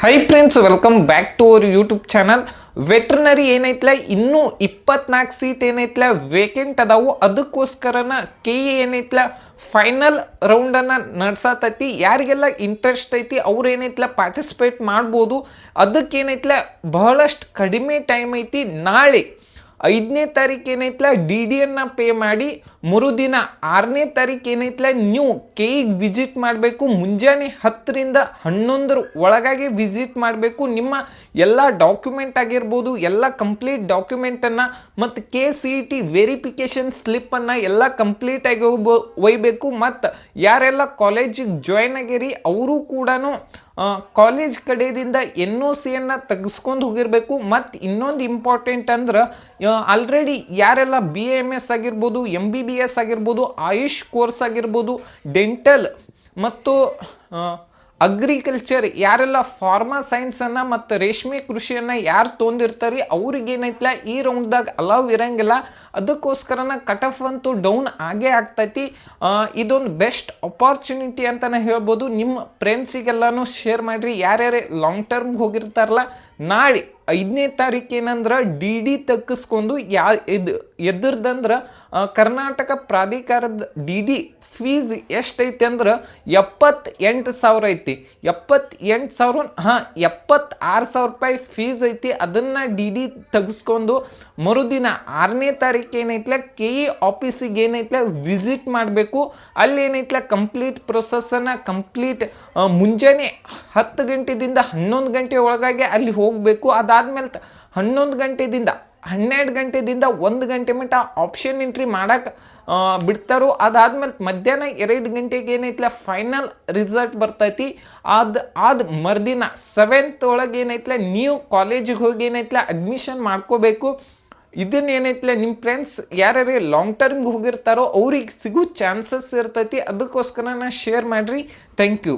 High friends, welcome back to our YouTube channel. Veterinary ಏನೈತ್ಲ ಇನ್ನೂ 24 seat ಏನೈತ್ಲ vacant ಅದಾವು. ಅದಕ್ಕೋಸ್ಕರನ ಕೆ ಏನೈತ್ಲ ಫೈನಲ್ ರೌಂಡನ್ನು ನಡ್ಸತೈತಿ. ಯಾರಿಗೆಲ್ಲ ಇಂಟ್ರೆಸ್ಟ್ ಐತಿ ಅವ್ರು ಏನೈತ್ಲ ಪಾರ್ಟಿಸಿಪೇಟ್ ಮಾಡ್ಬೋದು. ಅದಕ್ಕೇನೈತ್ಲ ಬಹಳಷ್ಟು ಕಡಿಮೆ ಟೈಮ್ ಐತಿ. ನಾಳೆ 5ನೇ ತಾರೀಕು ಏನೈತ್ಲ DDಯನ್ನು ಪೇ ಮಾಡಿ ಮರುದಿನ 6ನೇ ತಾರೀಕು ಏನೈತ್ಲ ನೀವು ಕೆಗೆ ವಿಸಿಟ್ ಮಾಡಬೇಕು. ಮುಂಜಾನೆ 10ರಿಂದ 11 ಒಳಗಾಗಿ ವಿಸಿಟ್ ಮಾಡಬೇಕು. ನಿಮ್ಮ ಎಲ್ಲ ಡಾಕ್ಯುಮೆಂಟ್ ಆಗಿರ್ಬೋದು, ಎಲ್ಲ ಕಂಪ್ಲೀಟ್ ಡಾಕ್ಯುಮೆಂಟನ್ನು ಮತ್ತು KCET ವೆರಿಫಿಕೇಷನ್ ಸ್ಲಿಪ್ಪನ್ನು ಎಲ್ಲ ಕಂಪ್ಲೀಟಾಗಿ ಒಯ್ಬೇಕು. ಮತ್ತು ಯಾರೆಲ್ಲ ಕಾಲೇಜಿಗೆ ಜಾಯ್ನ್ ಆಗಿರಿ ಅವರು ಕೂಡ ಕಾಲೇಜ್ ಕಡೆಯಿಂದ NOCಯನ್ನು ತೆಗೆಸ್ಕೊಂಡು ಹೋಗಿರಬೇಕು. ಮತ್ತು ಇನ್ನೊಂದು ಇಂಪಾರ್ಟೆಂಟ್ ಅಂದ್ರೆ ಆಲ್ರೆಡಿ ಯಾರೆಲ್ಲ BAMS ಆಗಿರ್ಬೋದು, MBBS ಆಗಿರ್ಬೋದು, ಆಯುಷ್ ಕೋರ್ಸ್ ಆಗಿರ್ಬೋದು, ಡೆಂಟಲ್ ಮತ್ತು ಅಗ್ರಿಕಲ್ಚರ್ ಯಾರೆಲ್ಲ ಫಾರ್ಮಾ ಸೈನ್ಸನ್ನು ಮತ್ತು ರೇಷ್ಮೆ ಕೃಷಿಯನ್ನು ಯಾರು ತೊಂದಿರ್ತಾರೆ ಅವ್ರಿಗೇನೈತ್ಲ ಈ ರೌಂಡ್ದಾಗ ಅಲೌವ್ ಇರಂಗಿಲ್ಲ. ಅದಕ್ಕೋಸ್ಕರನ ಕಟ್ ಆಫ್ ಅಂತೂ ಡೌನ್ ಆಗೇ ಆಗ್ತೈತಿ. ಇದೊಂದು ಬೆಸ್ಟ್ ಅಪಾರ್ಚುನಿಟಿ ಅಂತಲೇ ಹೇಳ್ಬೋದು. ನಿಮ್ಮ ಫ್ರೆಂಡ್ಸಿಗೆಲ್ಲನೂ ಶೇರ್ ಮಾಡಿರಿ. ಯಾರ್ಯಾರೇ ಲಾಂಗ್ ಟರ್ಮ್ಗೆ ಹೋಗಿರ್ತಾರಲ್ಲ, ನಾಳೆ 5ನೇ ತಾರೀಕು ಏನಂದ್ರೆ DD ತೆಗೆಸ್ಕೊಂಡು ಎದ್ರದಂದ್ರೆ ಕರ್ನಾಟಕ ಪ್ರಾಧಿಕಾರದ DD ಫೀಸ್ ಎಷ್ಟೈತಿ ಅಂದ್ರೆ 78,000 ಐತಿ. 78,000 76,000 ರೂಪಾಯಿ ಫೀಸ್ ಐತಿ. ಅದನ್ನು DD ತೆಗೆಸ್ಕೊಂಡು ಮರುದಿನ 6ನೇ ತಾರೀಕು ಏನೈತ್ಲ KE ಆಫೀಸಿಗೆ ಏನೈತ್ಲ ವಿಸಿಟ್ ಮಾಡಬೇಕು. ಅಲ್ಲಿ ಏನೈತ್ಲ ಕಂಪ್ಲೀಟ್ ಪ್ರೊಸೆಸ್ಸನ್ನು ಕಂಪ್ಲೀಟ್ ಮುಂಜಾನೆ 10 ಗಂಟೆದಿಂದ 11 ಗಂಟೆ ಒಳಗಾಗಿ ಅಲ್ಲಿ ಹೋಗಬೇಕು. ಅದಾದ್ಮೇಲೆ 11 ಗಂಟೆದಿಂದ 12 ಗಂಟೆದಿಂದ 1 ಗಂಟೆ ಮಟ್ಟ ಆಪ್ಷನ್ ಎಂಟ್ರಿ ಮಾಡಕ್ಕೆ ಬಿಡ್ತಾರೋ. ಅದಾದ್ಮೇಲೆ ಮಧ್ಯಾಹ್ನ 2 ಗಂಟೆಗೆ ಏನೈತ್ಲ ಫೈನಲ್ ರಿಸಲ್ಟ್ ಬರ್ತೈತಿ. ಅದು ಮರುದಿನ 7th ಒಳಗೆ ಏನೈತ್ಲ ನೀವು ಕಾಲೇಜಿಗೆ ಹೋಗಿ ಏನೈತ್ಲ ಅಡ್ಮಿಷನ್ ಮಾಡ್ಕೋಬೇಕು. ಇದನ್ನ ಏನೈತ್ಲ ನಿಮ್ಮ ಫ್ರೆಂಡ್ಸ್ ಯಾರ್ಯಾರು ಲಾಂಗ್ ಟರ್ಮ್ಗೆ ಹೋಗಿರ್ತಾರೋ ಅವ್ರಿಗೆ ಸಿಗೋ ಚಾನ್ಸಸ್ ಇರ್ತೈತಿ. ಅದಕ್ಕೋಸ್ಕರ ಶೇರ್ ಮಾಡಿರಿ. Thank you.